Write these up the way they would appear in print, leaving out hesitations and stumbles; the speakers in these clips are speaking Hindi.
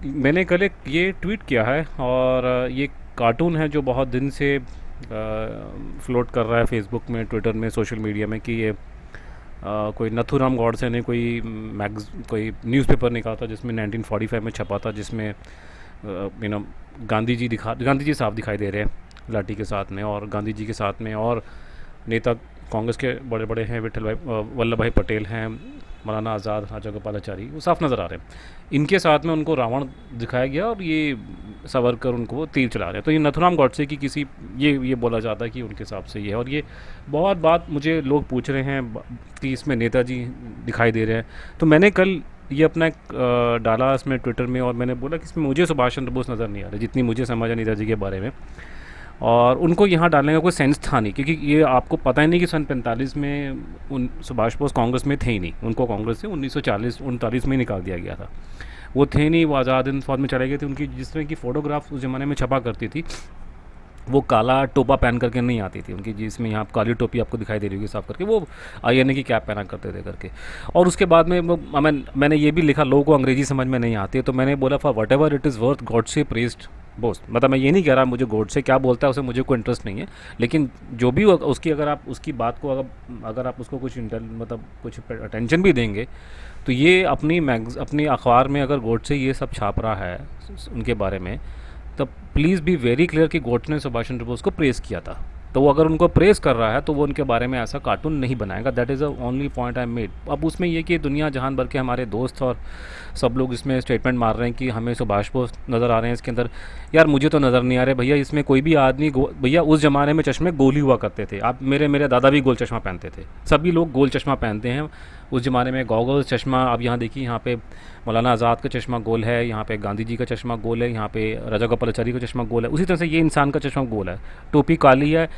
मैंने कल एक ये ट्वीट किया है और ये कार्टून है जो बहुत दिन से फ्लोट कर रहा है फेसबुक में, ट्विटर में, सोशल मीडिया में कि ये कोई नथुराम गॉडसे ने कोई न्यूज़पेपर निकाला था जिसमें 1945 में छपा था, जिसमें यू नो गांधी जी साफ दिखाई दे रहे हैं लाठी के साथ में, और गांधी जी के साथ में और नेता कांग्रेस के बड़े बड़े हैं, वल्लभ भाई पटेल हैं, मौलाना आज़ाद, राजा गोपालाचारी, वो साफ नज़र आ रहे हैं। इनके साथ में उनको रावण दिखाया गया और ये सावरकर उनको वो तीर चला रहे हैं। तो ये नथुराम गॉडसे की किसी ये बोला जाता है कि उनके हिसाब से ये है। और ये बहुत बात मुझे लोग पूछ रहे हैं कि इसमें नेताजी दिखाई दे रहे हैं। तो मैंने कल ये अपना एक डाला इसमें ट्विटर में, और मैंने बोला कि इसमें मुझे सुभाष चंद्र बोस नज़र नहीं आ रहे जितनी मुझे समझ है नेताजी के बारे में। और उनको यहाँ डालने का कोई सेंस था नहीं, क्योंकि ये आपको पता ही नहीं कि सन 45 में उन सुभाष बोस कांग्रेस में थे ही नहीं। उनको कांग्रेस से 1940-39 में ही निकाल दिया गया था। वो थे नहीं, वो आज़ाद हिंद फौज में चले गए थे। उनकी जिस तरह की फ़ोटोग्राफ उस ज़माने में छपा करती थी, वो काला टोपा पहन करके नहीं आती थी उनकी, जिसमें यहाँ काली टोपी आपको दिखाई दे रही होगी साफ करके, वो आईएनए की कैप पहना करते थे करके। और उसके बाद में मैंने ये भी लिखा, लोगों को अंग्रेजी समझ में नहीं आती है, तो मैंने बोला for what ever it is worth Godse praised Bose. मतलब मैं ये नहीं कह रहा मुझे गॉडसे क्या बोलता है उसे मुझे कोई इंटरेस्ट नहीं है, लेकिन जो भी उसकी अगर आप उसकी बात को अगर आप उसको कुछ मतलब कुछ अटेंशन भी देंगे, तो ये अपनी अखबार में अगर गॉडसे ये सब छाप रहा है उनके बारे में, तब प्लीज़ बी वेरी क्लियर कि गॉडसे ने सुभाष चंद्र बोस को प्रेस किया था। तो वो अगर उनको प्रेस कर रहा है तो वो उनके बारे में ऐसा कार्टून नहीं बनाएगा। That is the only point I made. अब उसमें ये कि दुनिया जहान भर के हमारे दोस्त और सब लोग इसमें स्टेटमेंट मार रहे हैं कि हमें सुभाष बोस नज़र आ रहे हैं इसके अंदर। यार मुझे तो नज़र नहीं आ रहे भैया, इसमें कोई भी आदमी भैया उस ज़माने में चश्मे गोल ही हुआ करते थे। आप मेरे दादा भी गोल चश्मा पहनते थे, सभी लोग गोल चश्मा पहनते हैं उस ज़माने में। गॉगल्स चश्मा, अब यहाँ देखिए, यहाँ पे मौलाना आज़ाद का चश्मा गोल है, यहाँ पे गांधी जी का चश्मा गोल है, यहाँ पे राजा गोपालाचारी का चश्मा गोल है। उसी तरह से ये इंसान का चश्मा गोल है, टोपी काली है।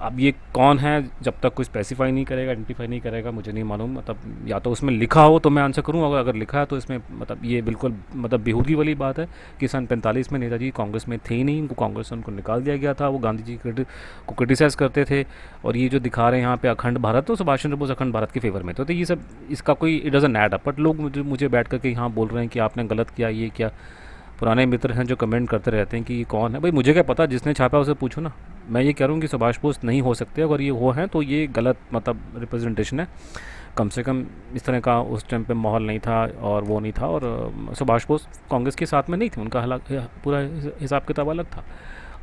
अब ये कौन है जब तक कोई स्पेसिफाई नहीं करेगा, आइडेंटिफाई नहीं करेगा, मुझे नहीं मालूम। मतलब या तो उसमें लिखा हो तो मैं आंसर करूँ, अगर लिखा है तो इसमें मतलब ये बिल्कुल मतलब बेहूदगी वाली बात है कि सन 45 में नेताजी कांग्रेस में थे ही नहीं, उनको कांग्रेस से उनको निकाल दिया गया था। वो गांधी जी को क्रिटिसाइज़ करते थे। और ये जो दिखा रहे हैं यहाँ पे अखंड भारत, तो सुभाष चंद्र बोस अखंड भारत के फेवर में तो ये सब इसका कोई it doesn't add up. But लोग मुझे बैठ करके यहाँ बोल रहे हैं कि आपने गलत किया, ये क्या। पुराने मित्र हैं जो कमेंट करते रहते हैं कि ये कौन है। भाई मुझे क्या पता, जिसने छापा उसे पूछो ना। मैं ये कह रहा हूँ कि सुभाष बोस नहीं हो सकते, अगर ये हो हैं तो ये गलत मतलब रिप्रेजेंटेशन है। कम से कम इस तरह का उस टाइम पे माहौल नहीं था और वो नहीं था। और सुभाष बोस कांग्रेस के साथ में नहीं थे, उनका पूरा हिसाब किताब अलग था।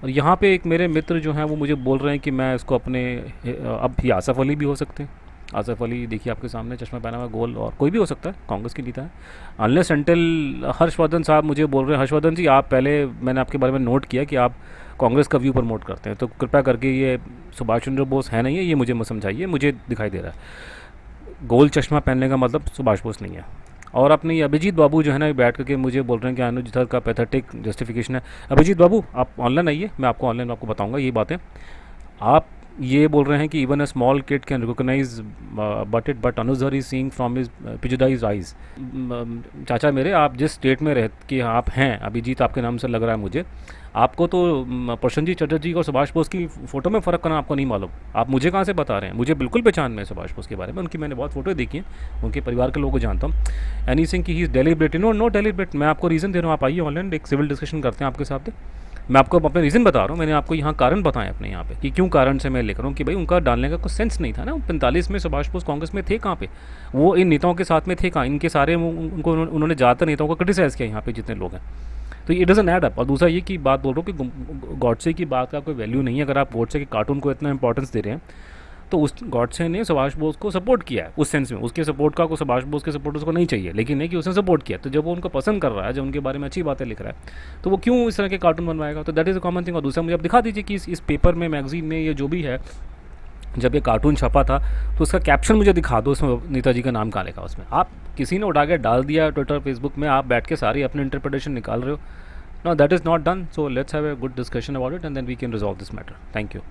और यहाँ पे एक मेरे मित्र जो हैं वो मुझे बोल रहे हैं कि मैं इसको अपने अब ये आसफ़ अली भी हो सकते हैं। आसफ़ अली देखिए आपके सामने, चश्मा पहना हुआ गोल, और कोई भी हो सकता है, कांग्रेस के नेता है। अनलेस अनटिल हर्षवर्धन साहब मुझे बोल रहे हैं, हर्षवर्धन जी आप पहले, मैंने आपके बारे में नोट किया कि आप कांग्रेस का व्यू प्रमोट करते हैं, तो कृपया करके ये सुभाष चंद्र बोस है नहीं है, ये मुझे मत समझाइए। मुझे दिखाई दे रहा है गोल चश्मा पहनने का मतलब सुभाष बोस नहीं है। और अपने अभिजीत बाबू जो है ना बैठ करके मुझे बोल रहे हैं कि अनुज धर का पैथेटिक जस्टिफिकेशन है। अभिजीत बाबू आप ऑनलाइन आइए, मैं आपको ऑनलाइन आपको बताऊंगा ये बातें। आप ये बोल रहे हैं कि even a small kid can recognise but Anuj Dhar is seeing from his prejudiced eyes. चाचा मेरे, आप जिस स्टेट में रह कि आप हैं, अभिजीत आपके नाम से लग रहा है मुझे, आपको तो प्रसन्नजीत चटर्जी और सुभाष बोस की फ़ोटो में फ़र्क करना आपको नहीं मालूम। आप मुझे कहाँ से बता रहे हैं? मुझे बिल्कुल पहचान में है सुभाष बोस के बारे में, उनकी मैंने बहुत फ़ोटो देखी हैं, उनके परिवार के लोगों को जानता हूँ। एनी सिंह की ही इज़ डेलिब्रेट, नो डेलिब्रेट। मैं आपको रीज़न दे रहा हूँ, आप आइए ऑनलाइन, एक सिविल डिस्कशन करते हैं आपके साथ। मैं आपको अपने रीज़न बता रहा हूँ, मैंने आपको यहाँ कारण बताएं अपने यहाँ पे कि क्यों कारण से मैं लेकर रहा हूँ कि भाई उनका डालने का कुछ सेंस नहीं था ना। 45 में सुभाष बोस कांग्रेस में थे कहाँ पे, वो इन नेताओं के साथ में थे कहाँ, इनके सारे उनको उन्होंने ज़्यादातर नेताओं को क्रिटिसाइज़ किया यहाँ पे जितने लोग हैं। तो ये डजंट ऐड अप। और दूसरा ये कि बात बोल रहा हूँ कि गॉडसे की बात का कोई वैल्यू नहीं है। अगर आप गॉडसे के कार्टून को इतना इंपॉर्टेंस दे रहे हैं, तो उस गॉडसे ने सुभाष बोस को सपोर्ट किया है उस सेंस में, उसके सपोर्ट का को सुभाष बोस के सपोर्ट उसको नहीं चाहिए, लेकिन नहीं कि उसने सपोर्ट किया। तो जब वो उनको पसंद कर रहा है, जब उनके बारे में अच्छी बातें लिख रहा है, तो वो क्यों इस तरह के कार्टून बनवाएगा? तो that is a common thing. और दूसरा मुझे आप दिखा दीजिए कि इस पेपर में, मैगजीन में, ये जो भी है, जब ये कार्टून छपा था तो उसका कैप्शन मुझे दिखा दो, उसमें नेताजी का नाम कहाँ लिखा उसमें। आप किसी ने उठा के डाल दिया ट्विटर फेसबुक में, आप बैठ के सारी अपनी इंटरप्रिटेशन निकाल रहे हो। No, that is not done. So let's have a good discussion about it and then we can resolve this matter. Thank you.